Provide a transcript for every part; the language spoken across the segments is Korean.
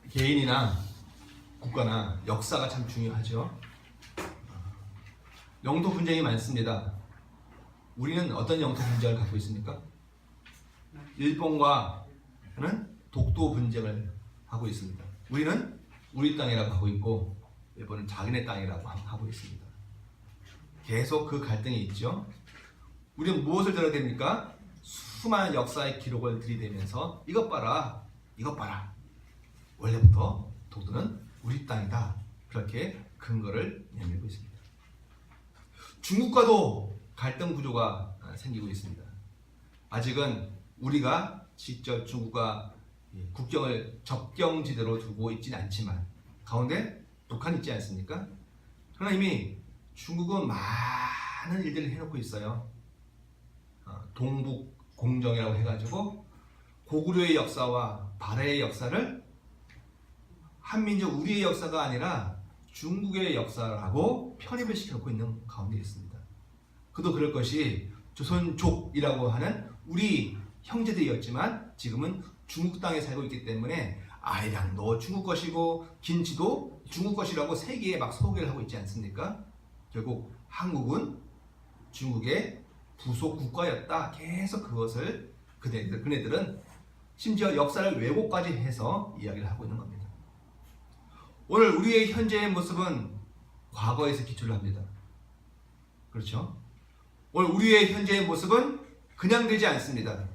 개인이나 국가나 역사가 참 중요하죠. 영토 분쟁이 많습니다. 우리는 어떤 영토 분쟁을 갖고 있습니까? 일본과는 독도 분쟁을 하고 있습니다. 우리는 우리 땅이라고 하고 있고 일본은 자기네 땅이라고 하고 있습니다. 계속 그 갈등이 있죠. 우리는 무엇을 들어야 됩니까? 수많은 역사의 기록을 들이대면서 이것 봐라, 이것 봐라. 원래부터 독도는 우리 땅이다. 그렇게 근거를 내밀고 있습니다. 중국과도 갈등 구조가 생기고 있습니다. 아직은 우리가 직접 중국과 국경을 접경지대로 두고 있지는 않지만 가운데 북한이 있지 않습니까? 그러나 이미 중국은 많은 일들을 해놓고 있어요. 동북 공정이라고 해가지고 고구려의 역사와 발해의 역사를 한민족 우리의 역사가 아니라 중국의 역사라고 편입을 시켜놓고 있는 가운데 있습니다. 그도 그럴 것이 조선족이라고 하는 우리 형제들이었지만 지금은 중국 땅에 살고 있기 때문에 아이랑도 중국 것이고 김치도 중국 것이라고 세계에 막 소개를 하고 있지 않습니까? 결국 한국은 중국의 부속 국가였다. 계속 그것을 그네들은 심지어 역사를 왜곡까지 해서 이야기를 하고 있는 겁니다. 오늘 우리의 현재의 모습은 과거에서 기초를 합니다. 그렇죠? 오늘 우리의 현재의 모습은 그냥 되지 않습니다.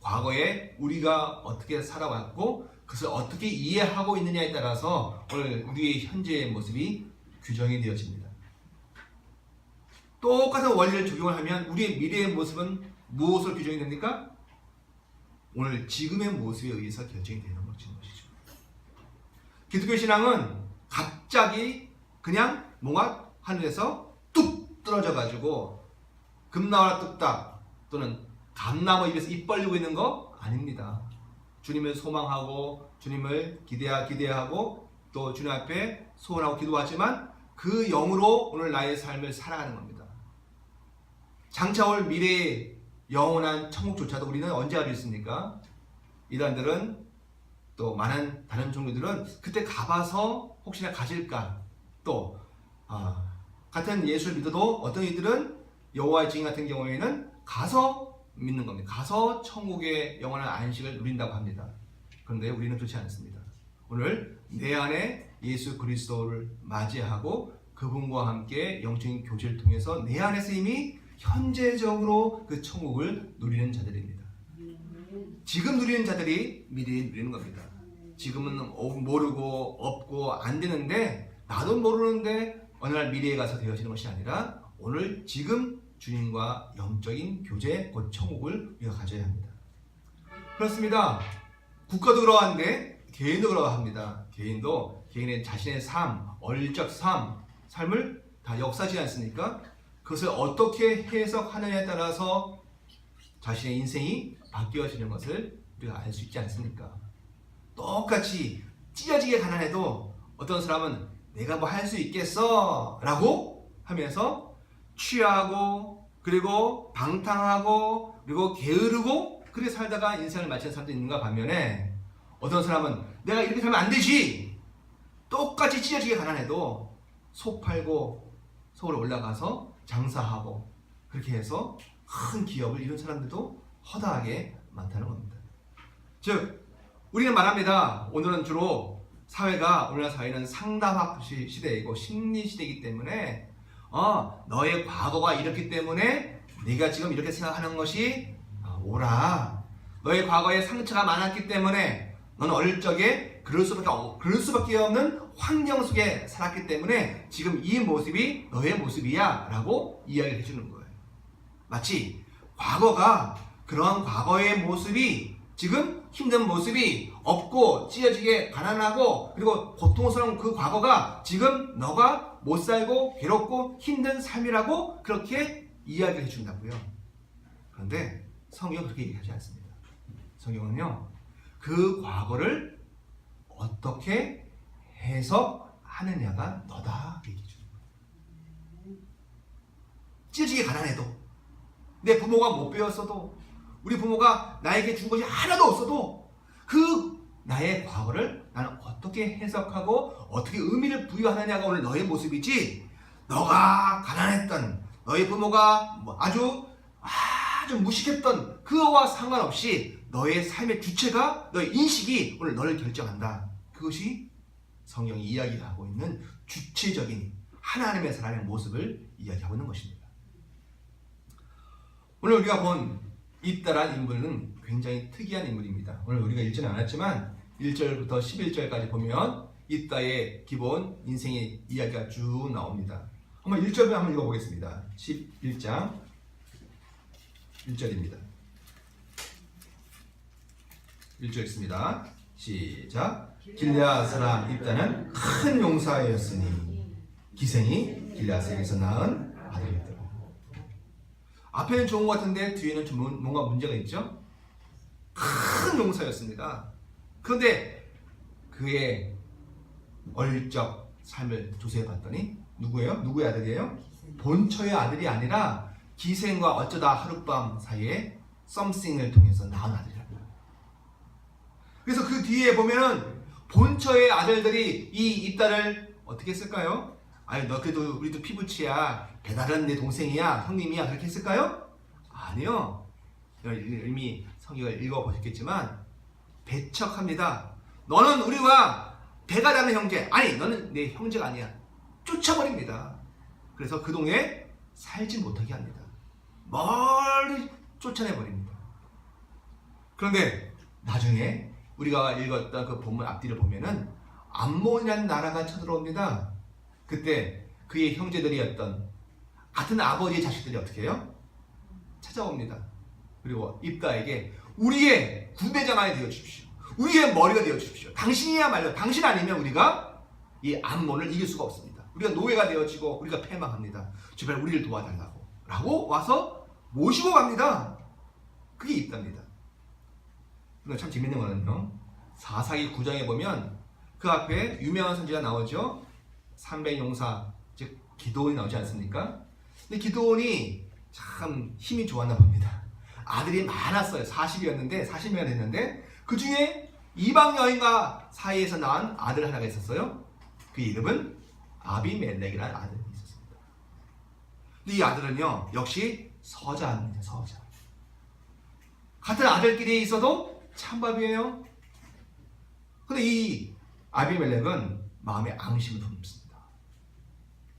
과거에 우리가 어떻게 살아왔고 그것을 어떻게 이해하고 있느냐에 따라서 오늘 우리의 현재의 모습이 규정이 되어집니다. 똑같은 원리를 적용을 하면 우리의 미래의 모습은 무엇으로 규정이 됩니까? 오늘 지금의 모습에 의해서 결정이 되는 것이죠. 기독교 신앙은 갑자기 그냥 뭔가 하늘에서 뚝 떨어져 가지고 금나라 뚝딱 또는 감나무 입에서 입 벌리고 있는 거 아닙니다. 주님을 소망하고 주님을 기대하고 또 주님 앞에 소원하고 기도하지만 그 영으로 오늘 나의 삶을 살아가는 겁니다. 장차 올 미래의 영원한 천국조차도 우리는 언제 알 수 있습니까? 이단들은 또 많은 다른 종교들은 그때 가봐서 혹시나 가질까 또 같은 예수를 믿어도 어떤 이들은 여호와의 증인 같은 경우에는 가서 믿는 겁니다. 가서 천국의 영원한 안식을 누린다고 합니다. 그런데 우리는 그렇지 않습니다. 오늘 내 안에 예수 그리스도를 맞이하고 그분과 함께 영적인 교제를 통해서 내 안에서 이미 현재적으로 그 천국을 누리는 자들입니다. 지금 누리는 자들이 미래에 누리는 겁니다. 지금은 모르고 없고 안 되는데 나도 모르는데 어느 날 미래에 가서 되어지는 것이 아니라 오늘 지금 주님과 영적인 교제 곧 천국을 우리가 가져야 합니다. 그렇습니다. 국가도 그러한데 개인도 그러합니다. 개인도 개인의 자신의 삶, 얼적 삶을 다 역사지 않습니까? 그것을 어떻게 해석하느냐에 따라서 자신의 인생이 바뀌어지는 것을 우리가 알 수 있지 않습니까? 똑같이 찢어지게 가난해도 어떤 사람은 내가 뭐 할 수 있겠어 라고 하면서 취하고 그리고 방탕하고 그리고 게으르고 그렇게 살다가 인생을 마치는 사람도 있는가 반면에 어떤 사람은 내가 이렇게 살면 안 되지 똑같이 찢어지게 가난해도 속 팔고 서울 올라가서 장사하고 그렇게 해서 큰 기업을 이룬 사람들도 허다하게 많다는 겁니다. 즉 우리는 말합니다. 오늘은 주로 사회가 우리나라 사회는 상담학 시대이고 심리 시대이기 때문에 너의 과거가 이렇기 때문에 네가 지금 이렇게 생각하는 것이 옳아. 너의 과거에 상처가 많았기 때문에 너는 어릴 적에 그럴 수밖에 없는 환경 속에 살았기 때문에 지금 이 모습이 너의 모습이야 라고 이야기를 해주는 거예요. 마치 과거가 그러한 과거의 모습이 지금 힘든 모습이 없고 찢어지게 가난하고 그리고 고통스러운 그 과거가 지금 너가 못 살고 괴롭고 힘든 삶이라고 그렇게 이야기를 해준다고요. 그런데 성경은 그렇게 얘기하지 않습니다. 성경은요 그 과거를 어떻게 해석하느냐가 너다 얘기해 주는 거예요. 찢어지게 가난해도 내 부모가 못 배웠어도 우리 부모가 나에게 준 것이 하나도 없어도 그 나의 과거를 나는 어떻게 해석하고 어떻게 의미를 부여하느냐가 오늘 너의 모습이지, 너가 가난했던 너의 부모가 아주 무식했던 그거와 상관없이 너의 삶의 주체가, 너의 인식이 오늘 너를 결정한다. 그것이 성경이 이야기하고 있는 주체적인 하나님의 사람의 모습을 이야기하고 있는 것입니다. 오늘 우리가 본 입다란 인물은 굉장히 특이한 인물입니다. 오늘 우리가 읽지는 않았지만 1절부터 11절까지 보면 입다의 기본 인생의 이야기가 쭉 나옵니다. 한번 1절부터 한번 읽어보겠습니다. 11장 1절입니다. 1절 읽습니다. 시작. 길르앗 사람 입다는 큰 용사였으니 기생이 길르앗에게서 낳은 아들이었다. 앞에는 좋은 것 같은데 뒤에는 좀 뭔가 문제가 있죠? 큰 용사였습니다. 그런데 그의 얼적 삶을 조사해 봤더니 누구예요? 누구의 아들이에요? 본처의 아들이 아니라 기생과 어쩌다 하룻밤 사이에 썸씽을 통해서 낳은 아들이랍니다. 그래서 그 뒤에 보면은 본처의 아들들이 이 입다를 어떻게 했을까요? 아니 너 그래도 우리도 피부치야, 배달은 내 동생이야, 형님이야, 그렇게 했을까요? 아니요. 이미 성경을 읽어보셨겠지만 배척합니다. 너는 우리와 배가 다른 형제, 아니 너는 내 형제가 아니야. 쫓아버립니다. 그래서 그 동네에 살지 못하게 합니다. 멀리 쫓아내버립니다. 그런데 나중에 우리가 읽었던 그 본문 앞뒤를 보면은 암몬이라는 나라가 쳐들어옵니다. 그때 그의 형제들이었던 같은 아버지의 자식들이 어떻게 해요? 찾아옵니다. 그리고 입다에게 우리의 군대장이 되어 주십시오. 우리의 머리가 되어 주십시오. 당신이야말로, 당신 아니면 우리가 이 암몬을 이길 수가 없습니다. 우리가 노예가 되어지고 우리가 패망합니다. 제발 우리를 도와달라고 라고 와서 모시고 갑니다. 그게 입다입니다. 근데 참 재밌는 거는요, 사사기 9장에 보면 그 앞에 유명한 선지가 나오죠. 300용사, 즉 기드온이 나오지 않습니까? 근데 기드온이 참 힘이 좋았나 봅니다. 아들이 많았어요. 40이었는데 40명이 됐는데 그 중에 이방 여인과 사이에서 낳은 아들 하나가 있었어요. 그 이름은 아비멜렉이라는 아들이 있었습니다. 근데 이 아들은요 역시 서자입니다. 서자. 같은 아들끼리 있어도 찬밥이에요. 근데 이 아비멜렉은 마음에 앙심을 품습니다.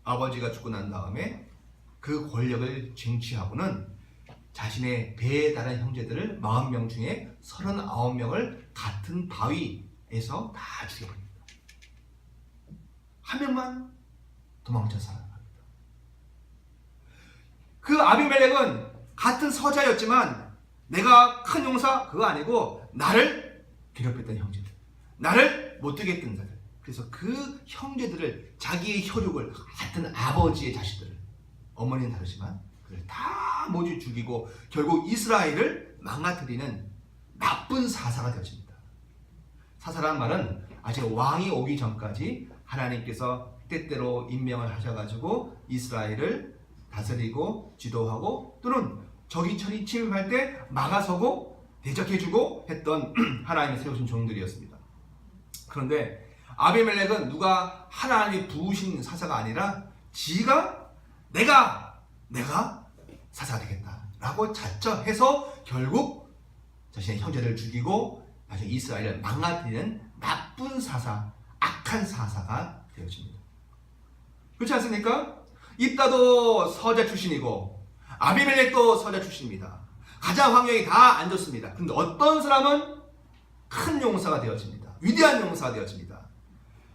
아버지가 죽고 난 다음에 그 권력을 쟁취하고는 자신의 배에 달한 형제들을 40명 중에 39명을 같은 바위에서 다 죽여버립니다. 한 명만 도망쳐 살아갑니다. 그 아비멜렉은 같은 서자였지만 내가 큰 용사 그거 아니고 나를 괴롭혔던 형제들, 나를 못되게 했던 자들, 그래서 그 형제들을, 자기의 혈육을, 같은 아버지의 자식들을, 어머니는 다르지만 그를 다 모두 죽이고 결국 이스라엘을 망가뜨리는 나쁜 사사가 되어집니다. 사사라는 말은 아직 왕이 오기 전까지 하나님께서 때때로 임명을 하셔가지고 이스라엘을 다스리고 지도하고 또는 적이 침입할 때 막아서고 대적해주고 했던 하나님이 세우신 종들이었습니다. 그런데 아비멜렉은 누가 하나님이 부으신 사사가 아니라 지가 내가 사사가 되겠다라고 자처해서 결국 자신의 형제를 죽이고 나중에 이스라엘을 망가뜨리는 나쁜 사사, 악한 사사가 되어집니다. 그렇지 않습니까? 입다도 서자 출신이고 아비멜렉도 서자 출신입니다. 가장 환경이 다 안 좋습니다. 그런데 어떤 사람은 큰 용사가 되어집니다. 위대한 용사가 되어집니다.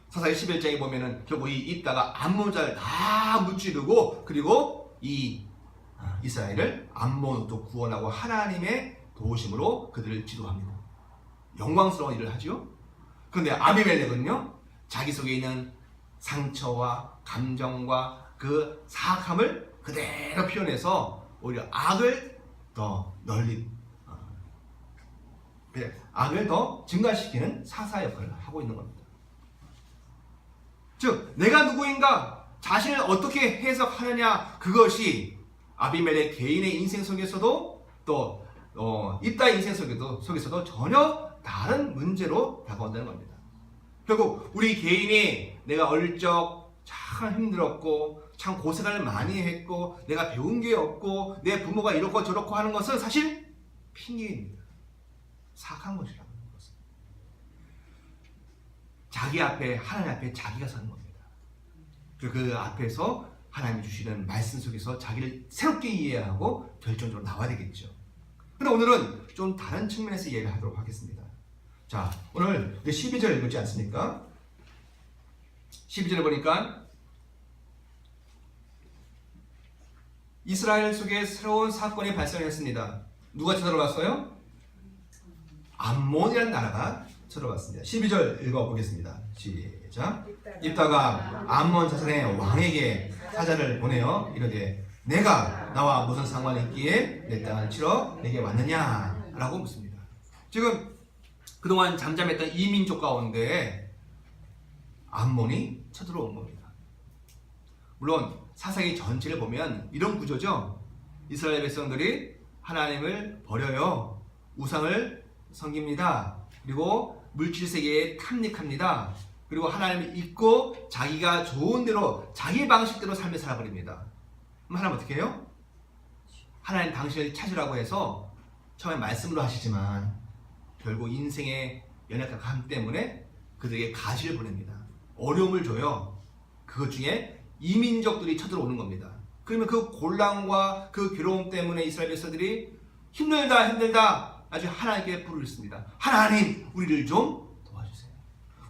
사사기 11장에 보면은 결국 이 입다가 암몬자를 다 무찌르고 그리고 이 이스라엘을 암몬으로부터 구원하고 하나님의 도우심으로 그들을 지도합니다. 영광스러운 일을 하죠. 그런데 아비멜렉은요, 자기 속에 있는 상처와 감정과 그 사악함을 그대로 표현해서 오히려 악을 더 널리 악을 더 증가시키는 사사 역할을 하고 있는 겁니다. 즉 내가 누구인가, 자신을 어떻게 해석하느냐, 그것이 아비멜렉 개인의 인생 속에서도 또 입다의 인생 속에서도 전혀 다른 문제로 다가온다는 겁니다. 결국 우리 개인이 내가 어릴 적 참 힘들었고 참 고생을 많이 했고 내가 배운 게 없고 내 부모가 이렇고 저렇고 하는 것은 사실 핑계입니다. 사악한 것이라고 하는 것은. 자기 앞에, 하나님 앞에 자기가 서는 겁니다. 그리고 그 앞에서 하나님이 주시는 말씀 속에서 자기를 새롭게 이해하고 결정적으로 나와야 되겠죠. 그런데 오늘은 좀 다른 측면에서 이해를 하도록 하겠습니다. 자, 오늘 12절 읽지 않습니까? 12절에 보니까 이스라엘 속에 새로운 사건이 발생했습니다. 누가 쳐들어왔어요? 암몬이라는 나라가 쳐들어왔습니다. 12절 읽어보겠습니다. 시작. 입다가 암몬 자손의 왕에게 사자를 보내어 이르되 내가 나와 무슨 상관이 있기에 내 땅을 치러 내게 왔느냐? 라고 묻습니다. 지금 그동안 잠잠했던 이민족 가운데 암몬이 쳐들어온 겁니다. 물론 사사기 전체를 보면 이런 구조죠. 이스라엘 백성들이 하나님을 버려요. 우상을 섬깁니다. 그리고 물질세계에 탐닉합니다. 그리고 하나님을 잊고 자기가 좋은 대로 자기 방식대로 삶을 살아버립니다. 그럼 하나님 어떻게 해요? 하나님 당신을 찾으라고 해서 처음에 말씀으로 하시지만 결국 인생의 연약함 때문에 그들에게 가시를 보냅니다. 어려움을 줘요. 그것 중에 이민족들이 쳐들어오는 겁니다. 그러면 그 곤란과 그 괴로움 때문에 이스라엘 백성들이 힘들다 아주 하나님께 부르짖습니다. 하나님, 우리를 좀 도와주세요.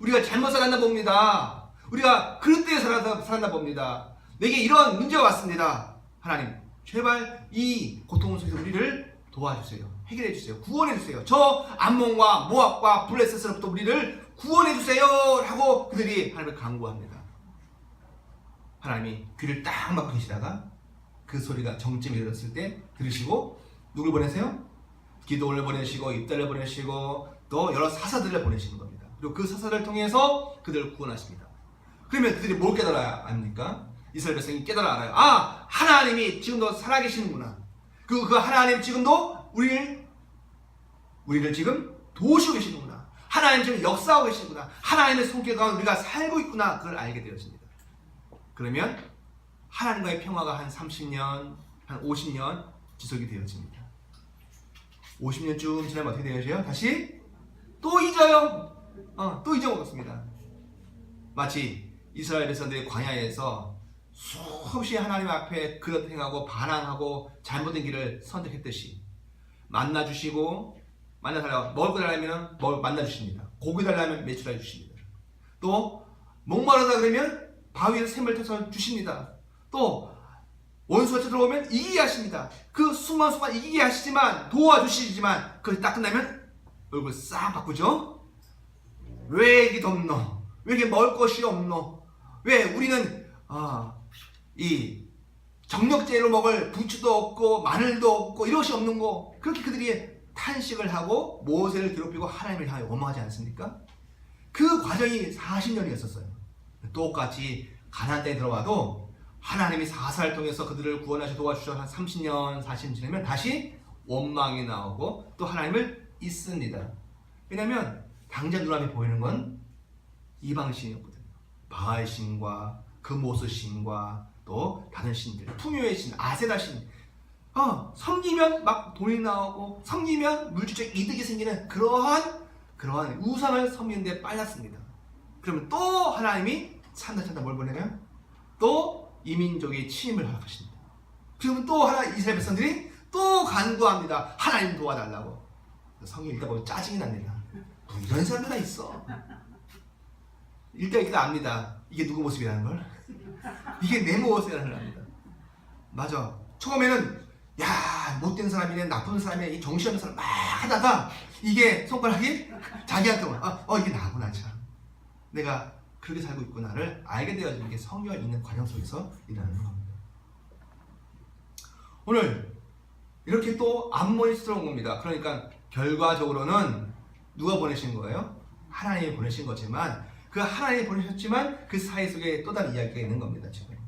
우리가 잘못 살았나 봅니다. 우리가 그릇되게 살았나 봅니다. 내게 이런 문제가 왔습니다. 하나님, 제발 이 고통 속에서 우리를 도와주세요. 해결해 주세요. 구원해 주세요. 저 암몬과 모압과 블레셋으로부터 우리를 구원해 주세요. 하고 그들이 하나님을 간구합니다. 하나님이 귀를 딱 막고 계시다가 그 소리가 정점이 이르렀을 때 들으시고 누굴 보내세요? 기도를 보내시고 입달을 보내시고 또 여러 사사들을 보내시는 겁니다. 그리고 그 사사를 통해서 그들을 구원하십니다. 그러면 그들이 뭘 깨달아야 합니까? 이스라엘 백성이 깨달아 알아요. 아, 하나님이 지금도 살아계시는구나. 그 하나님 지금도 우리를 지금 도우시고 계시는구나. 하나님 지금 역사하고 계시는구나. 하나님의 손길 가운데 우리가 살고 있구나. 그걸 알게 되어집니다. 그러면 하나님과의 평화가 한 30년, 한 50년 지속이 되어집니다. 50년쯤 지나면 어떻게 되어져요? 다시 또 잊어요. 또 잊어먹었습니다. 마치 이스라엘 백성들이 광야에서 수없이 하나님 앞에 그릇 행하고 반항하고 잘못된 길을 선택했듯이 만나주시고 만나달라고 먹을 거 달라면 만나주십니다. 고기 달라면 매출해 주십니다. 또 목마르다 그러면 바위에 샘을 터서 주십니다. 또 원수가 쳐들어오면 이기게 하십니다. 그 순간순간 이기게 하시지만 도와주시지만 그걸 딱 끝나면 얼굴 싹 바꾸죠. 왜 이게 덥노? 왜 이렇게 먹을 것이 없노? 왜 우리는 이 정력제로 먹을 부추도 없고 마늘도 없고 이것이 없는 거. 그렇게 그들이 탄식을 하고 모세를 괴롭히고 하나님을 향하여 원망하지 않습니까? 그 과정이 40년이었었어요. 똑같이 가나안 땅에 들어와도 하나님이 사사를 통해서 그들을 구원하셔 도와주셔서 한 30년, 40년 지나면 다시 원망이 나오고 또 하나님을 잊습니다. 왜냐하면 당장 눈앞에 보이는 건 이방신이었거든요. 바알신과 금오스신과 또 다른 신들, 풍요의 신, 아세라신. 섬기면 막 돈이 나오고 섬기면 물질적 이득이 생기는 그러한 우상을 섬기는데 빨랐습니다. 그러면 또 하나님이 찬다 뭘 보내면 또 이민족의 침입을 허락하십니다. 그러면 또 이스라엘 백성들이 또 간구합니다. 하나님 도와달라고. 성경 읽다 보면 짜증이 납니다. 이런 사람들 있어. 읽다 압니다. 이게 누구 모습이라는 걸. 이게 내 모습이라는 걸 압니다. 맞아. 처음에는 야 못된 사람이네 나쁜 사람이네 이 정신없는 사람 막 하다가 이게 손가락이 자기한테 이게 나구나 참. 내가 그렇게 살고 있구나를 알게 되어지는 게 성경을 읽는 과정 속에서 일어나는 겁니다. 오늘 이렇게 또 암몬이 들어온 겁니다. 그러니까 결과적으로는 누가 보내신 거예요? 하나님이 보내신 거지만 그 하나님이 보내셨지만 그 사이 속에 또 다른 이야기가 있는 겁니다. 지금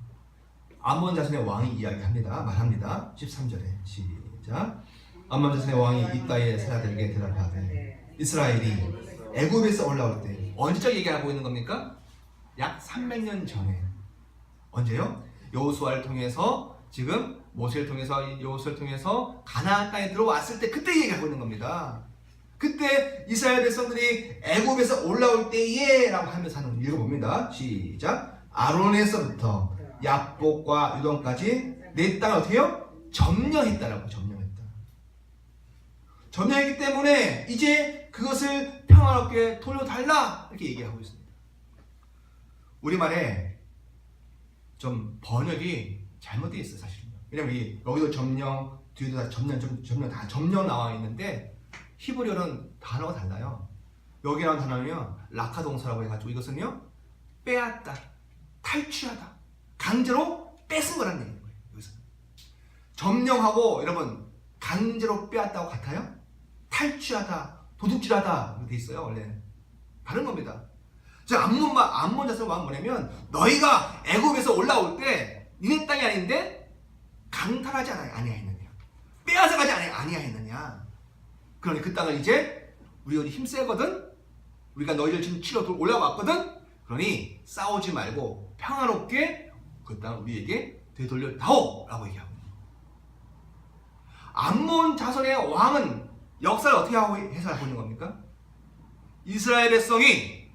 암몬 자손의 왕이 말합니다. 13절에 시작. 암몬 자손의 왕이 이따의 사자들에게 대답하되 이스라엘이 애굽에서 올라올 때 언제적 얘기하고 있는 겁니까? 약 300년 전에. 언제요? 여호수아를 통해서 지금 모세를 통해서 여호수아를 통해서 가나안 땅에 들어왔을 때 그때 얘기하고 있는 겁니다. 그때 이스라엘 백성들이 애굽에서 올라올 때에 라고 하면서 하는 읽어봅니다. 시작. 아론에서부터 야복과 유동까지 내 땅을 어떻게 해요? 점령했다라고. 점령했다. 점령했기 때문에 이제 그것을 평화롭게 돌려달라 이렇게 얘기하고 있습니다. 우리말에 좀 번역이 잘못되어 있어요, 사실은. 왜냐면 여기도 점령, 뒤에도 다 점령 나와 있는데 히브리어는 단어가 달라요. 여기 나온 단어는요, 라카 동사라고 해가지고 이것은요, 빼앗다, 탈취하다, 강제로 뺏은 거라는 얘기인 거예요. 여기서 점령하고 여러분 강제로 빼앗다고 같아요? 탈취하다, 도둑질하다 이렇게 돼 있어요. 원래 다른 겁니다. 자, 암몬 자손 왕은 뭐냐면 너희가 애굽에서 올라올 때 니네 땅이 아닌데 강탈하지 아니하였느냐, 빼앗아가지 아니하였느냐. 그러니 그 땅을 이제 우리가 힘세거든, 우리가 너희를 지금 치러 올라왔거든. 그러니 싸우지 말고 평화롭게 그 땅을 우리에게 되돌려 다오 라고 얘기하고, 암몬 자손의 왕은 역사를 어떻게 하고 해석하고 있는 겁니까? 이스라엘 백성이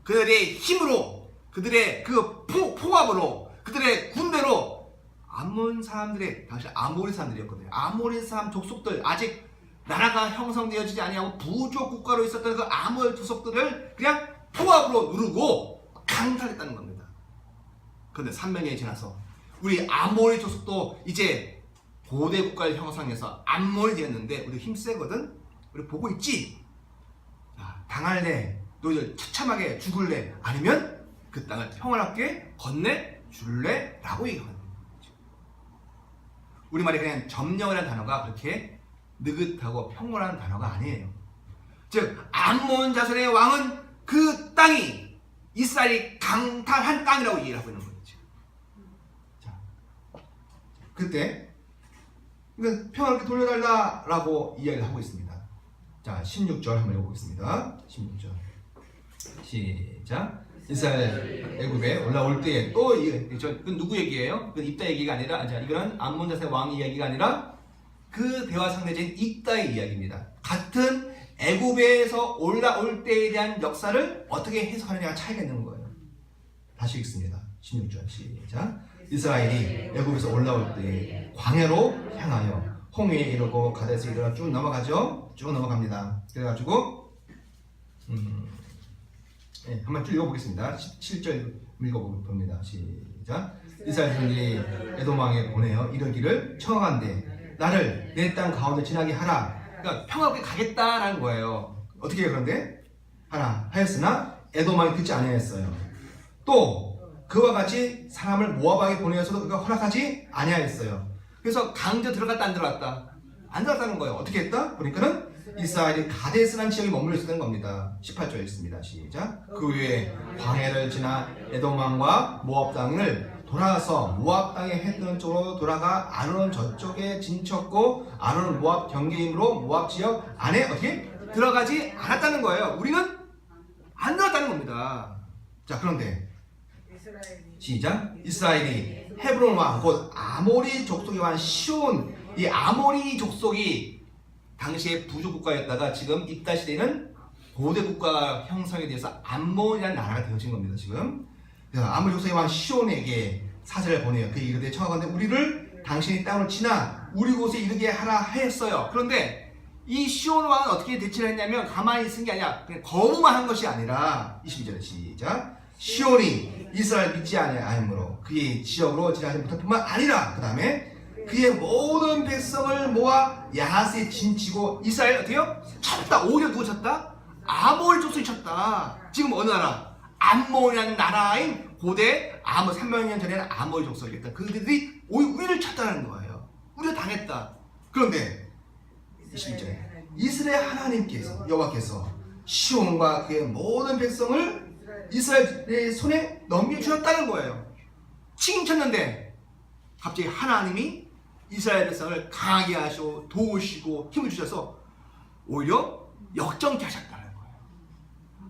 그들의 힘으로, 그들의 그 포압으로, 그들의 군대로 암몬 사람들의, 당시 아모리 사람들이었거든요. 아모리 사람 족속들, 아직 나라가 형성되어지지 아니하고 부족 국가로 있었던 그 아모리 족속들을 그냥 포압으로 누르고 강탈했다는 겁니다. 그런데 300년이 지나서 우리 아모리 족속도 이제 고대 국가를 형성해서 암몬이 되었는데 우리 힘세거든? 우리 보고 있지? 당할래? 너희들 처참하게 죽을래? 아니면 그 땅을 평화롭게 건네줄래? 라고 얘기하는 거죠. 우리말에 그냥 점령이라는 단어가 그렇게 느긋하고 평온한 단어가 아니에요. 즉 암몬 자손의 왕은 그 땅이 이스라엘이 강탈한 땅이라고 얘기를 하고 있는 거죠. 자, 그때 평화롭게 돌려달라라고 이야기를 하고 있습니다. 자, 16절 한번 읽어보겠습니다. 16절 시작. 이스라엘 애굽에 올라올 때에 또 그 누구 얘기예요? 그 입다 얘기가 아니라, 자, 이거는 암몬 자손의 왕 이야기가 아니라 그 대화 상대적인 입다의 이야기입니다. 같은 애굽에서 올라올 때에 대한 역사를 어떻게 해석하느냐가 차이가 있는 거예요. 다시 읽습니다. 16절 시작. 이스라엘이 애굽에서 올라올 때 광야로 향하여 홍해에 이르고 가데스에 이르러 쭉 넘어가죠. 쭉 넘어갑니다. 그래가지고 한번 쭉 읽어보겠습니다. 17절 읽어봅니다. 시작. 이스라엘이 에돔 왕에 보내어 이르기를 청하건대 나를 내 땅 가운데 지나게 하라. 그러니까 평화롭게 가겠다라는 거예요. 어떻게 해요? 그런데 하라 하였으나 에돔 왕이 듣지 아니하였어요. 또 그와 같이 사람을 모압에게 보내어서도 그가 허락하지 아니하였어요. 그래서 강제 들어갔다 안 들어갔다? 안 들어갔다는 거예요. 어떻게 했다? 보니까는 이스라엘이 가데스라는 지역에 머물러 있었던 겁니다. 18절 읽습니다. 시작. 그 후에 광야를 지나 에돔 왕과 모압 땅을 돌아서 모압 땅의 해뜨는 쪽으로 돌아가 아론 저쪽에 진쳤고 아론은 모압 경계이므로 모압 지역 안에 어떻게 들어가지 않았다는 거예요. 우리는 안 들어갔다는 겁니다. 자, 그런데 시작. 이스라엘이 헤브론 왕 곧 아모리 족속의 왕 시온, 이 아모리 족속이 당시에 부족 국가였다가 지금 입다 시대는 고대 국가 형성에 대해서 암몬이라는 나라가 되어진 겁니다. 지금 그래서 아모리 족속의 왕 시온에게 사절을 보내요. 그 이르되 청하건대 우리를 당신의 땅을 지나 우리 곳에 이르게 하라 하였어요. 그런데 이 시온 왕은 어떻게 대치를 했냐면 가만히 있은 게 아니라 그냥 거부만 한 것이 아니라 22절 시작. 시온이 이스라엘 믿지 아니하므로 그의 지역으로 지나지 못할 뿐만 아니라 그 다음에 그의 모든 백성을 모아 야하스에 진치고 이스라엘 어때요? 쳤다. 오히려 누구 쳤다? 아몰 족속이 쳤다. 지금 어느 나라? 암몬이라는 나라인 고대 아몰 300년 전에는 아몰 족속이었다. 그들이 우리를 쳤다는 거예요. 우리가 당했다. 그런데 21절에 이스라엘 하나님께서 여호와께서 시온과 그의 모든 백성을 이스라엘의 손에 넘겨주셨다는 거예요. 칭쳤는데 갑자기 하나님이 이스라엘 백성을 강하게 하시고 도우시고 힘을 주셔서 오히려 역정케 하셨다는 거예요.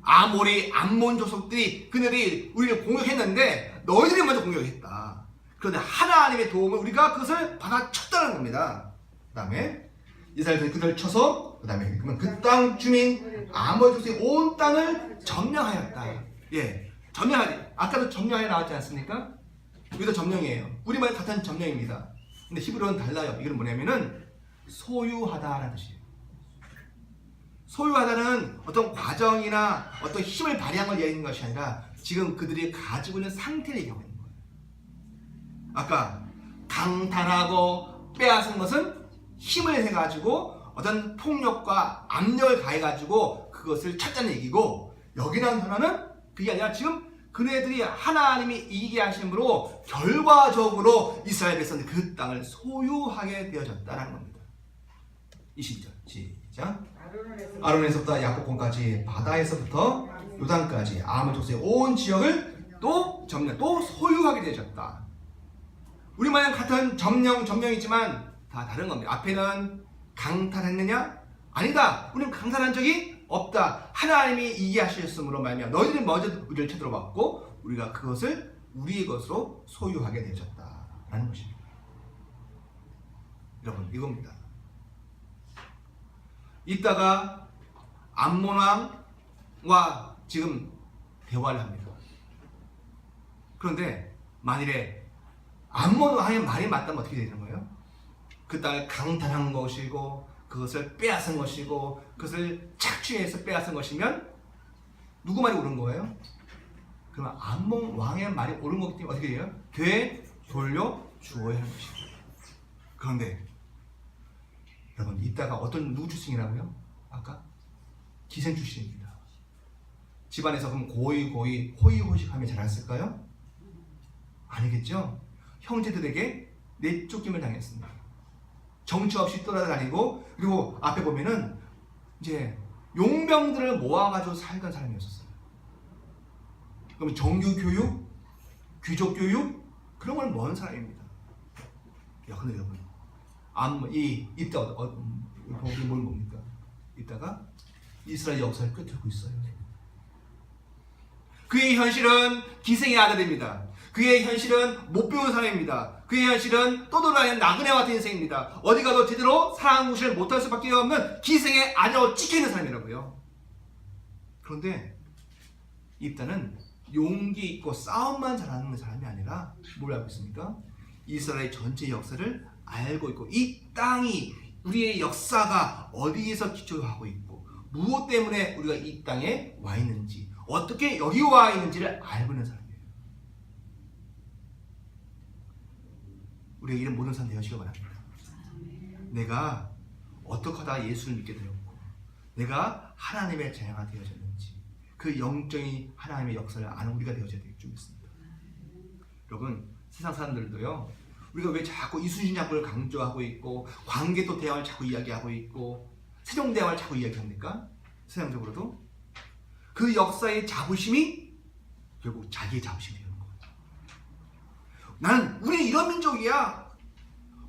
아모리, 암몬 족속들이 그들이 우리를 공격했는데 너희들이 먼저 공격했다. 그런데 하나님의 도움을 우리가 그것을 받아쳤다는 겁니다. 그 다음에 이스라엘이 그들을 쳐서 그 다음에 그 땅 주민 아모리 족속의 온 땅을 점령하였다. 예, 점령하지. 아까도 점령하여 나왔지 않습니까? 여기도 점령이에요. 우리말 같은 점령입니다. 근데 히브리어는 달라요. 이건 뭐냐면은 소유하다라는 뜻이에요. 소유하다는 어떤 과정이나 어떤 힘을 발휘한 걸 얘기하는 것이 아니라 지금 그들이 가지고 있는 상태를 얘기하고 있는 거예요. 아까 강탈하고 빼앗은 것은 힘을 해가지고 어떤 폭력과 압력을 가해가지고 그것을 찾자는 얘기고, 여기라는 단어는 그게 아니라 지금 그네들이 하나님이 이기게 하심으로 결과적으로 이스라엘 백성들이 그 땅을 소유하게 되어졌다는 겁니다. 20절 시작. 아론에서부터 야복강까지 바다에서부터 요단까지 아모리 족속의 온 지역을 또 점령, 또 소유하게 되어졌다. 우리마냥 같은 점령이지만 다 다른 겁니다. 앞에는 강탈했느냐? 아니다. 우리는 강탈한 적이 없다. 하나님이 이기게 하셨으므로 말미암아 너희들이 먼저 우리를 쳐들어봤고 우리가 그것을 우리의 것으로 소유하게 되어졌다라는 것입니다. 여러분, 이겁니다. 이따가 암몬 왕과 지금 대화를 합니다. 그런데 만일에 암몬 왕의 말이 맞다면 어떻게 되는 거예요? 그 땅을 강탈한 것이고 그것을 빼앗은 것이고 그것을 착취해서 빼앗은 것이면 누구 말이 옳은 거예요? 그러면 암몬 왕의 말이 옳은 거기 때문에 어떻게 돼요? 되돌려 주어야 하는 것입니다. 그런데 여러분, 이따가 누구 출신이라고요? 아까? 기생 출신입니다. 집안에서 그럼 고이 호의호식하며 자랐을까요? 아니겠죠? 형제들에게 내쫓김을 당했습니다. 정처 없이 떠나다니고, 그리고 앞에 보면은 이제 용병들을 모아가지고 살던 사람이었었어요. 그럼 정규 교육, 귀족 교육 그런 건 먼 사람입니다. 근데 여러분, 이따가 뭘 뭡니까? 이따가 이스라엘 역사를 꿰뚫고 있어요. 그의 현실은 기생의 아들입니다. 그의 현실은 못 배운 사람입니다. 그의 현실은 떠돌아다니는 나그네와 같은 인생입니다. 어디 가도 제대로 사랑 무시를 못할 수밖에 없는 기생의 아들로 찍혀있는 사람이라고요. 그런데 입다는 용기 있고 싸움만 잘하는 사람이 아니라 뭘 알고 있습니까? 이스라엘 전체 역사를 알고 있고 이 땅이 우리의 역사가 어디에서 기초하고 있고 무엇 때문에 우리가 이 땅에 와 있는지 어떻게 여기 와 있는지를 알고 있는 사람이에요. 우리가 이런 모든 사람 되어지기 바랍니다. 내가 어떻게 하다가 예수를 믿게 되었고 내가 하나님의 자녀가 되어졌는지 그 영적인 하나님의 역사를 아는 우리가 되어져야 될 줄 믿습니다. 여러분, 세상 사람들도요, 우리가 왜 자꾸 이순신장군을 강조하고 있고 광개토 대왕을 자꾸 이야기하고 있고 세종대왕을 자꾸 이야기합니까? 세상적으로도 그 역사의 자부심이 결국 자기의 자부심이 되는 거예요. 우리는 이런 민족이야.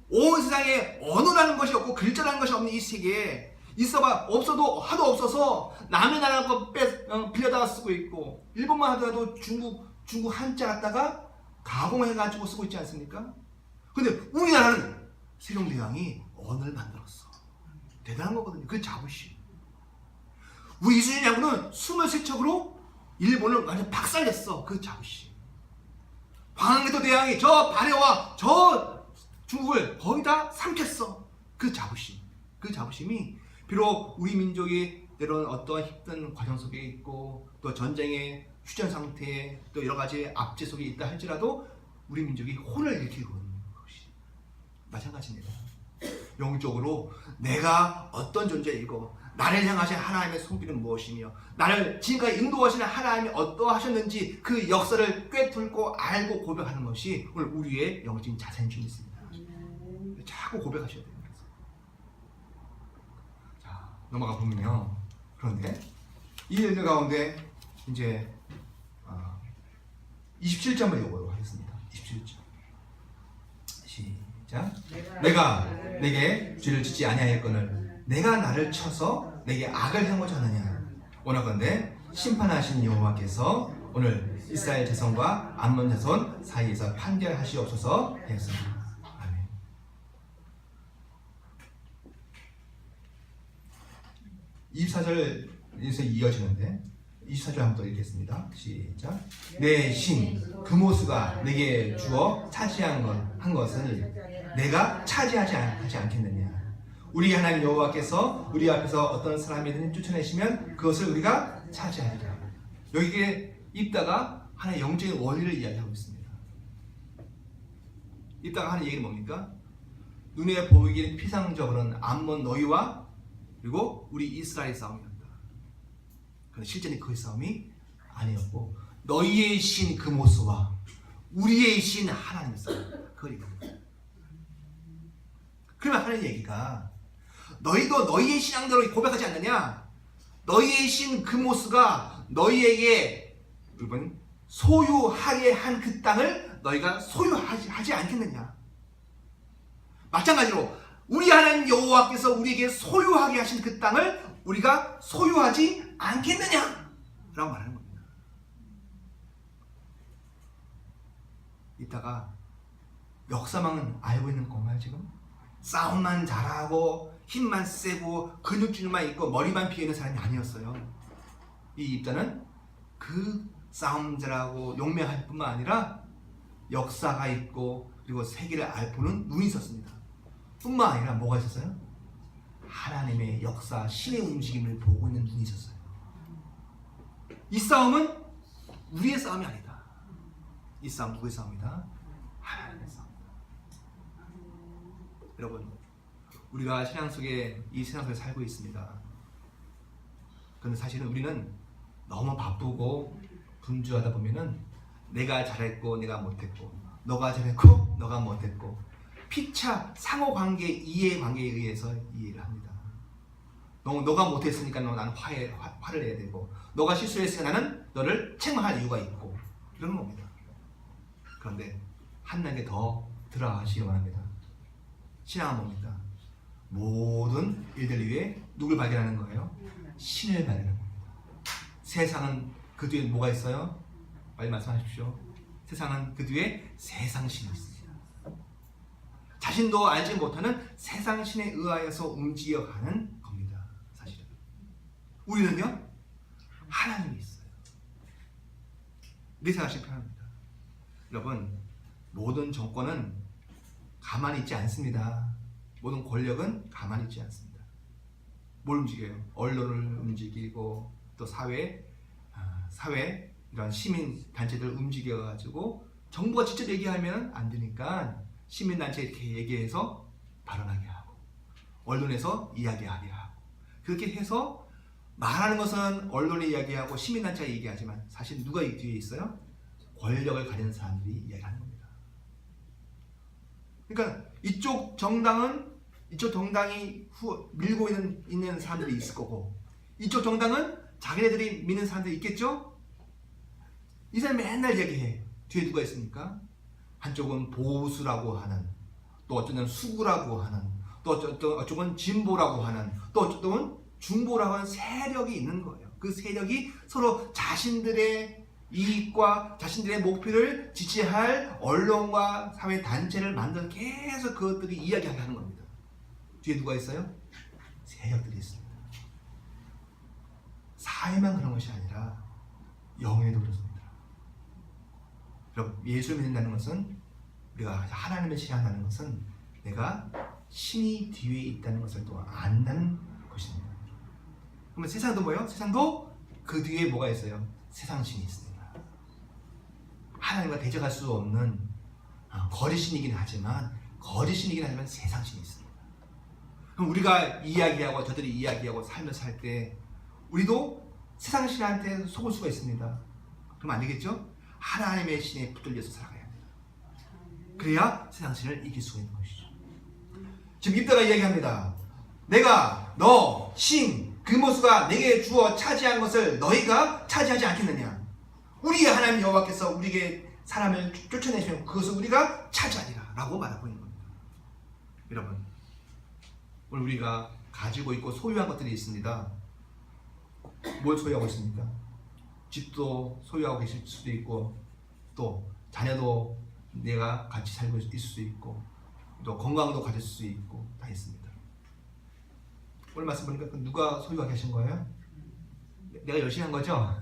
온 세상에 언어라는 것이 없고 글자라는 것이 없는 이 세계에 있어봐 없어도 하도 없어서 남의 나라 거 빌려다가 쓰고 있고 일본만 하더라도 중국 한자 갖다가 가공해가지고 쓰고 있지 않습니까? 근데 우리나라는 세종대왕이 언어를 만들었어. 대단한 거거든요. 그 자부심. 우리 이순신 장군은 23척으로 일본을 완전 박살냈어. 그 자부심. 광개토 대왕이 저 발해와 저 중국을 거의 다 삼켰어. 그 자부심. 그 자부심이 비록 우리 민족이 때로는 어떠한 힘든 과정 속에 있고 또 전쟁의 휴전 상태에 또 여러 가지 압제 속에 있다 할지라도 우리 민족이 혼을 일으키고 있는 것이 마찬가지입니다. 영적으로 내가 어떤 존재이고 나를 향하신 하나님의 손길은 무엇이며 나를 지금까지 인도하시는 하나님이 어떠하셨는지 그 역사를 꿰뚫고 알고 고백하는 것이 오늘 우리의 영적인 자세인 줄 믿습니다. 자꾸 고백하셔야 돼요. 자, 넘어가 보면요. 그런데 이 일들 가운데 이제 27절만 읽어보도록 하겠습니다. 27절 시작. 내가 내게 죄를 짓지 아니하였거늘 내가 나를 쳐서 내게 악을 행하고자 하느냐. 원하건대 심판하신 여호와께서 오늘 이스라엘 자손과 암몬 자손 사이에서 판결하시옵소서 하였습니다. 아멘. 24절에서 이어지는데 24절 한번 더 읽겠습니다. 시작. 내 신 그모스가 내게 주어 차지한 한 것을 내가 차지하지 않겠느냐. 우리 하나님 여호와께서 우리 앞에서 어떤 사람이든 쫓아내시면 그것을 우리가 차지하리라. 여기에 입다가 하나의 영적인 원리를 이야기하고 있습니다. 입다가 하는 얘기는 뭡니까? 눈에 보이기는 피상적으로는 암몬 너희와 그리고 우리 이스라엘 싸움이었다. 그런데 실제는 그 싸움이 아니었고 너희의 신 그모스와 우리의 신 하나님의 싸움. 그걸 얘기합니다. 그러면 하는 얘기가 너희도 너희의 신앙대로 고백하지 않느냐? 너희의 신 그모스가 너희에게 여러분 소유하게 한 그 땅을 너희가 소유하지 않겠느냐? 마찬가지로 우리 하나님 여호와께서 우리에게 소유하게 하신 그 땅을 우리가 소유하지 않겠느냐? 라고 말하는 겁니다. 이따가 역사만 알고 있는 건가요 지금? 싸움만 잘하고 힘만 세고 근육질만 있고 머리만 비어있는 사람이 아니었어요. 이 입다는 그 싸움 잘하고 용맹할 뿐만 아니라 역사가 있고 그리고 세계를 보는 눈이 있었습니다. 뿐만 아니라 뭐가 있었어요? 하나님의 역사, 신의 움직임을 보고 있는 눈이 있었어요. 이 싸움은 우리의 싸움이 아니다. 이 싸움 누구의 싸움이다? 하나님의 싸움이다. 여러분, 우리가 신앙 속에 이 세상 속에 살고 있습니다. 그런데 사실은 우리는 너무 바쁘고 분주하다 보면은 내가 잘했고 내가 못했고 너가 잘했고 너가 못했고 피차 상호관계 이해관계에 의해서 이해를 합니다. 너가 못했으니까 나는 화를 내야 되고 너가 실수했으니까 나는 너를 책망할 이유가 있고 이런 겁니다. 그런데 한 단계 더 들어가시기 바랍니다. 신앙은 뭡니까? 모든 일들 위에 누굴 발견하는 거예요? 신을 발견하는 겁니다. 세상은 그 뒤에 뭐가 있어요? 빨리 말씀하십시오. 세상은 그 뒤에 세상신이 있습니다. 자신도 알지 못하는 세상신에 의하여서 움직여가는 겁니다. 사실은 우리는요 하나님이 있어요. 내 생각이 편합니다. 여러분, 모든 정권은 가만히 있지 않습니다. 모든 권력은 가만히 있지 않습니다. 뭘 움직여요? 언론을 움직이고 또 사회 이런 시민 단체들 움직여가지고 정부가 직접 얘기하면 안 되니까 시민 단체 이렇게 얘기해서 발언하게 하고 언론에서 이야기하게 하고 그렇게 해서 말하는 것은 언론이 이야기하고 시민 단체가 얘기하지만 사실 누가 이 뒤에 있어요? 권력을 가진 사람들이 이야기하는 겁니다. 그러니까 이쪽 정당이 밀고 있는 사람들이 있을 거고 이쪽 정당은 자기네들이 믿는 사람들이 있겠죠? 이 사람이 맨날 얘기해. 뒤에 누가 있습니까? 한쪽은 보수라고 하는, 또 어쩌면 수구라고 하는, 또 어쩌면 진보라고 하는, 또 어쩌면 중보라고 하는 세력이 있는 거예요. 그 세력이 서로 자신들의 이익과 자신들의 목표를 지지할 언론과 사회 단체를 만들어 계속 그것들이 이야기하게 하는 겁니다. 뒤에 누가 있어요? 세력들이 있습니다. 사회만 그런 것이 아니라 영에도 그렇습니다. 여러분, 예수를 믿는다는 것은 우리가 하나님을 신앙하는 것은 내가 신이 뒤에 있다는 것을 또 안다는 것입니다. 그러면 세상도 뭐예요? 세상도 그 뒤에 뭐가 있어요? 세상신이 있습니다. 하나님과 대적할 수 없는 거리신이긴 하지만 세상신이 있습니다. 그럼 우리가 이야기하고 저들이 이야기하고 삶을 살 때 우리도 세상신한테 속을 수가 있습니다. 그럼 안 되겠죠? 하나님의 신에 붙들려서 살아가야 합니다. 그래야 세상신을 이길 수가 있는 것이죠. 지금 입다가 이야기합니다. 내가 너 신 그모스가 내게 주어 차지한 것을 너희가 차지하지 않겠느냐. 우리 하나님 여호와께서 우리에게 사람을 쫓아내시면 그것을 우리가 차지하리라 라고 말하고 있는 겁니다. 여러분, 오늘 우리가 가지고 있고 소유한 것들이 있습니다. 뭘 소유하고 있습니까? 집도 소유하고 계실 수도 있고, 또 자녀도 내가 같이 살고 있을 수도 있고, 또 건강도 가질 수 있고 다 있습니다. 오늘 말씀 보니까 누가 소유하게 하신 거예요? 내가 열심히 한 거죠?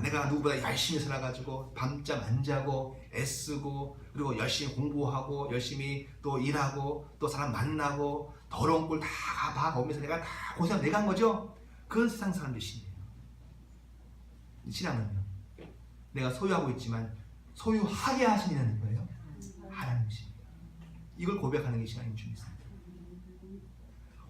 내가 누구보다 열심히 살아가지고 밤잠 안 자고 애쓰고, 그리고 열심히 공부하고 열심히 또 일하고 또 사람 만나고 더러운 꼴 다 봐보면서 내가 다 고생 내가 한 거죠? 그건 세상 사람들이 신이에요. 신앙은요, 내가 소유하고 있지만 소유하게 하신 이는 거예요? 하나님이십니다. 이걸 고백하는 게 신앙인 줄 믿습니다.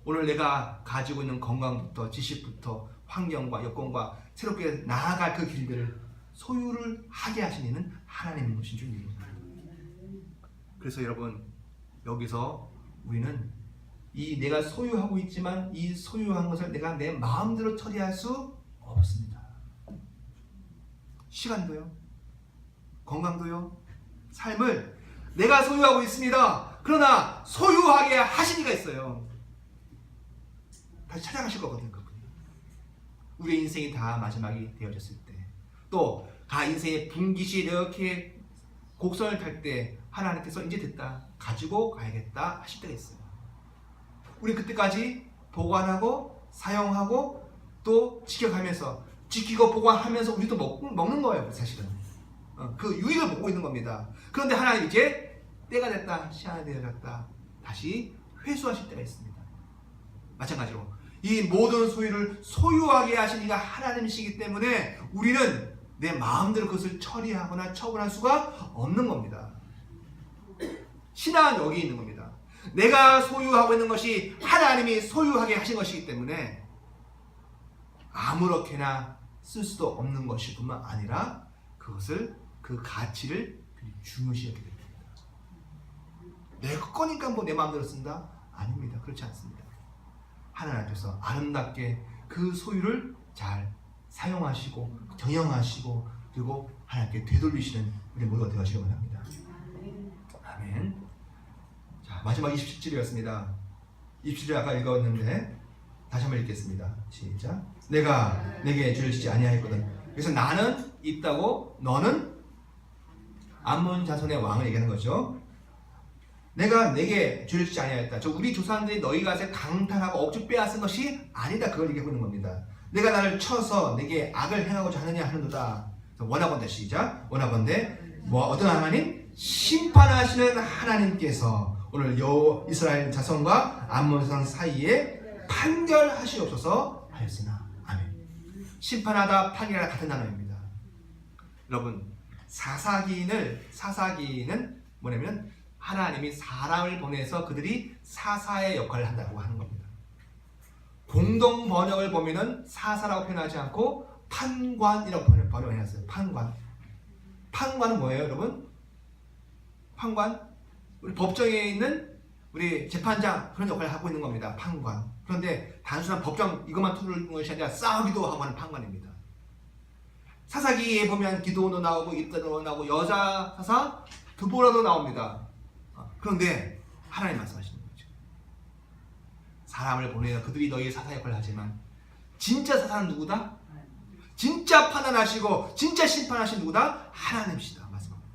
오늘 내가 가지고 있는 건강부터 지식부터 환경과 여건과 새롭게 나아갈 그 길들을 소유를 하게 하신 이는 하나님인 것인 줄 믿습니다. 그래서 여러분, 여기서 우리는 이 내가 소유하고 있지만 이 소유한 것을 내가 내 마음대로 처리할 수 없습니다. 시간도요, 건강도요, 삶을 내가 소유하고 있습니다. 그러나 소유하게 하신 이가 있어요. 다시 찾아가실 거거든요. 그분이. 우리의 인생이 다 마지막이 되어졌을 때, 또 다 인생의 분깃이 이렇게 곡선을 탈 때 하나님께서 이제 됐다, 가지고 가야겠다 하실 때가 있어요. 우리 그때까지 보관하고 사용하고 또 지켜가면서, 지키고 보관하면서 우리도 먹는 거예요. 사실은 그 유익을 보고 있는 겁니다. 그런데 하나님 이제 때가 됐다, 시간이 되어졌다, 다시 회수하실 때가 있습니다. 마찬가지로 이 모든 소유를 소유하게 하신 이가 하나님이시기 때문에 우리는 내 마음대로 그것을 처리하거나 처분할 수가 없는 겁니다. 신앙은 여기 있는 겁니다. 내가 소유하고 있는 것이 하나님이 소유하게 하신 것이기 때문에 아무렇게나 쓸 수도 없는 것일 뿐만 아니라 그것을, 그 가치를 중요시 여기게 됩니다. 내 거니까 뭐 내 마음대로 쓴다? 아닙니다. 그렇지 않습니다. 하나님께서 아름답게 그 소유를 잘 사용하시고 경영하시고, 그리고 하나님께 되돌리시는 우리 모두가 되어지기를 원합니다. 아멘. 자, 마지막 27절이었습니다. 27절 아까 읽었는데 다시 한번 읽겠습니다. 시작. 내가 내게 죄를 짓지 아니하였거든. 그래서 나는 있다고 너는 암몬 자손의 왕을 얘기하는 거죠. 내가 내게 죄를 짓지 아니하였다. 우리 조상들이 너희 갓에 강탈하고 억지 빼앗은 것이 아니다. 그걸 얘기하고 있는 겁니다. 내가 나를 쳐서 내게 악을 행하고자 하느냐 하는도다. 원하건대, 시작. 원하건대 어떤 하나님? 심판하시는 하나님께서 오늘 이스라엘 자손과 암몬 자손 사이에 판결하시옵소서 하였으나. 아멘. 심판하다, 판결하다 같은 단어입니다. 여러분, 사사기는 뭐냐면 하나님이 사람을 보내서 그들이 사사의 역할을 한다고 하는 겁니다. 공동 번역을 보면은 사사라고 표현하지 않고 판관이라고 번역해놨어요. 판관은 뭐예요, 여러분? 판관, 우리 법정에 있는 우리 재판장, 그런 역할을 하고 있는 겁니다. 판관. 그런데 단순한 법정 이것만 두는 것이 아니라 싸우기도 하고 하는 판관입니다. 사사기에 보면 기도원도 나오고 입다도 나오고 여자 사사 드보라도 나옵니다. 그런데 하나님 말씀하시는 거죠. 사람을 보내서 그들이 너희의 사사 역할을 하지만 진짜 사사는 누구다? 진짜 판단하시고 진짜 심판하신 누구다? 하나님이시다. 말씀합니다.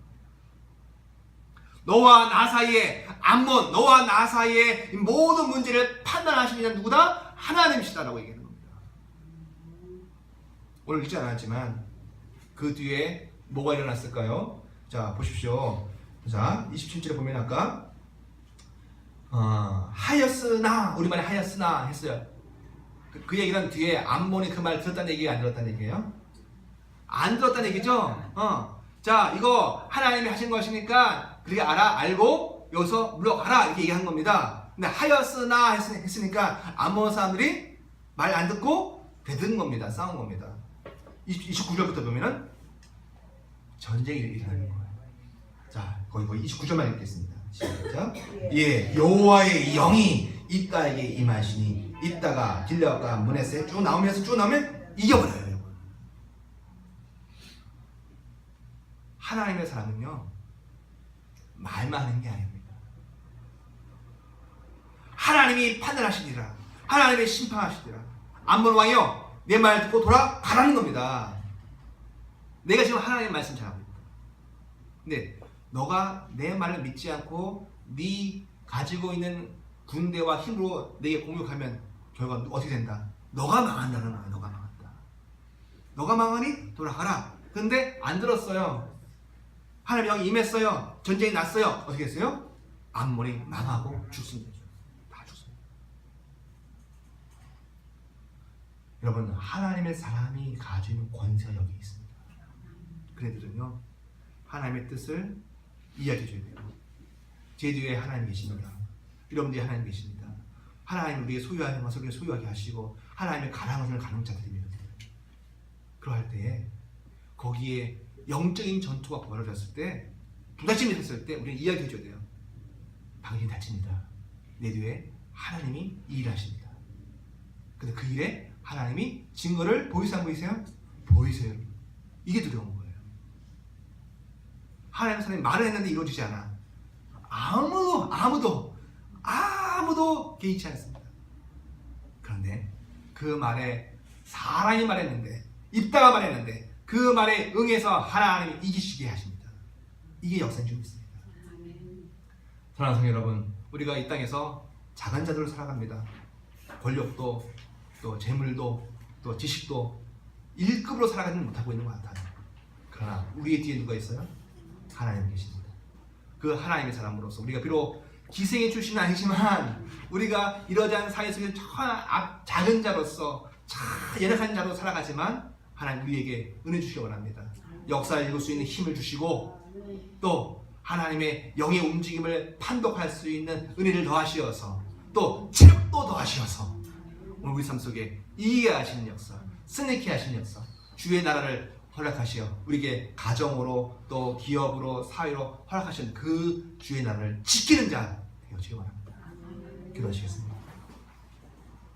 너와 나 사이에 암몬, 너와 나 사이에 모든 문제를 판단하시는 이는 누구다? 하나님이시다라고 얘기하는 겁니다. 오늘 읽지 않았지만 그 뒤에 뭐가 일어났을까요? 자, 보십시오. 자, 27절에 보면 아까 하였으나, 우리말에 하였으나 했어요. 그 얘기는 뒤에 암몬이 그 말 들었다는 얘기가 안 들었다는 얘기예요? 안 들었다는 얘기죠? 자, 이거 하나님이 하신 것이니까 그렇게 알고 여기서 물러가라 이렇게 얘기한 겁니다. 근데 하였으나 했으니까 암몬 사람들이 말 안 듣고 대든 겁니다. 싸운 겁니다. 29절부터 보면은 전쟁이 일어나는 거예요. 자, 거기 29절만 읽겠습니다. 시작. 예, 여호와의 영이 이따에게 임하시니, 이따가 길르앗과 므낫세 쭉 나오면 이겨버려요. 하나님의 사람은요, 말만 하는 게 아닙니다. 하나님이 판단하시리라, 하나님이 심판하시리라. 암몬 왕이요, 내 말 듣고 돌아가라는 겁니다. 내가 지금 하나님의 말씀 잘하고 있다. 근데 너가 내 말을 믿지 않고 네 가지고 있는 군대와 힘으로 내게 공격하면 결과 어떻게 된다? 너가 망한다는 거야. 너가 망한다. 너가 망하니 돌아가라. 근데 안 들었어요. 하나님의 영이 임했어요. 전쟁이 났어요. 어떻게 했어요? 암몬이 망하고 죽습니다. 다 죽습니다. 여러분, 하나님의 사람이 가지고 있는 권세가 여기 있습니다. 그래들은요, 하나님의 뜻을 이야기해 줘야 돼요. 제 뒤에 하나님 계십니다. 여러분 뒤에 하나님 계십니다. 하나님 우리의 소유하는 것을 우리가 소유하게 하시고 하나님의 가라는 것을 가는 자들입니다. 그러할 때에 거기에 영적인 전투가 벌어졌을 때, 부딪힘이 있었을 때 우리는 이야기해 줘야 돼요. 당신이 다칩니다. 내 뒤에 하나님이 이 일을 하십니다. 근데 그 일에 하나님이 증거를 보이세요? 안 보이세요? 보이세요. 이게 두려운 거예요. 하나님 사람이 말을 했는데 이루어지지 않아. 아무도 개의치 않습니다. 그런데 그 말에 사람이 말했는데, 입다가 말했는데 그 말에 응해서 하나님이 이기시게 하십니다. 이게 역사인 줄 믿습니다. 사랑하는 성도 여러분, 우리가 이 땅에서 작은 자들로 살아갑니다. 권력도 또 재물도 또 지식도 1급으로 살아가지 못하고 있는 것 같아요. 그러나 우리의 뒤에 누가 있어요? 하나님이 계십니다. 그 하나님의 사람으로서 우리가 비록 기생의 출신은 아니지만 우리가 이러저러한 사회 속에 작은 자로서 연약한 자로 살아가지만 하나님 우리에게 은혜 주시기 원합니다. 역사를 읽을 수 있는 힘을 주시고 또 하나님의 영의 움직임을 판독할 수 있는 은혜를 더하시어서 또 체력도 더하시어서 오늘 우리 삶 속에 이기게 하시는 역사, 승리케 하시는 역사, 주의 나라를 허락하시어 우리에게 가정으로 또 기업으로 사회로 허락하신 그 주의 나라를 지키는 자 되어지기 원합니다. 기도하시겠습니다.